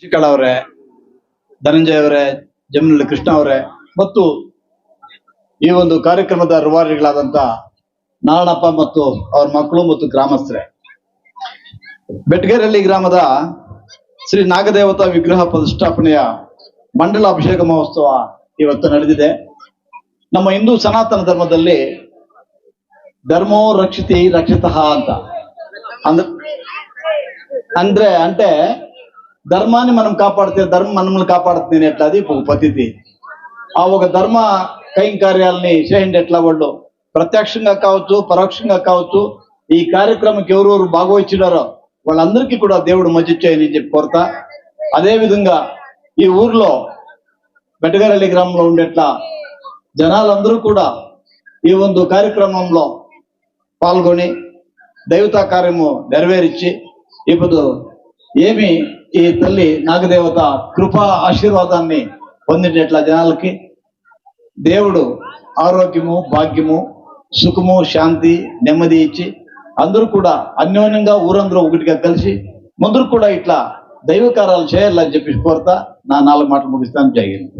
ಶಿಕಾಳ್ ಅವರೇ, ಧನಂಜಯ ಅವರೇ, ಜಮನಹಳ್ಳಿ ಕೃಷ್ಣ ಅವರೇ ಮತ್ತು ಈ ಒಂದು ಕಾರ್ಯಕ್ರಮದ ರೂವಾರಿಗಳಾದಂತ ನಾರಾಯಣಪ್ಪ ಮತ್ತು ಅವ್ರ ಮಕ್ಕಳು ಮತ್ತು ಗ್ರಾಮಸ್ಥರೇ, ಬೆಟ್ಗೇರಹಳ್ಳಿ ಗ್ರಾಮದ ಶ್ರೀ ನಾಗದೇವತಾ ವಿಗ್ರಹ ಪ್ರತಿಷ್ಠಾಪನೆಯ ಮಂಡಲ ಅಭಿಷೇಕ ಮಹೋತ್ಸವ ಇವತ್ತು ನಡೆದಿದೆ. ನಮ್ಮ ಹಿಂದೂ ಸನಾತನ ಧರ್ಮದಲ್ಲಿ ధర్మో రక్షితి రక్షిత ಅಂತ అంటే ధర్మాన్ని మనం కాపాడితే ధర్మం మనల్ని కాపాడుతుంది ఎట్లా, అది ఒక పద్ధతి. ఆ ఒక ధర్మ కైంకర్యాలని చేయండి ఎట్లా వాళ్ళు ప్రత్యక్షంగా కావచ్చు పరోక్షంగా కావచ్చు ఈ కార్యక్రమంకి ఎవరెవరు భాగవహించారో వాళ్ళందరికీ కూడా దేవుడు మంచి చేయని చెప్పి కోరుతా. అదే విధంగా ఈ ఊర్లో బెట్టగారహಳ್ಳಿ గ్రామంలో ఉండేట్లా జనాలందరూ కూడా ఈ ಒಂದು కార్యక్రమంలో పాల్గొని దైవతా కార్యము నెరవేర్చి ఇప్పుడు ఏమి ఈ తల్లి నాగదేవత కృపా ఆశీర్వాదాన్ని పొందినట్ల జనాలకి దేవుడు ఆరోగ్యము భాగ్యము సుఖము శాంతి నెమ్మది ఇచ్చి అందరూ కూడా అన్యోన్యంగా ఊరందరూ ఒకటిగా కలిసి ముందు కూడా ఇట్లా దైవ కార్యాలు చేయాలని చెప్పి కోరుతా నా 4 మాటలు ముగిస్తాను. జై హింద్.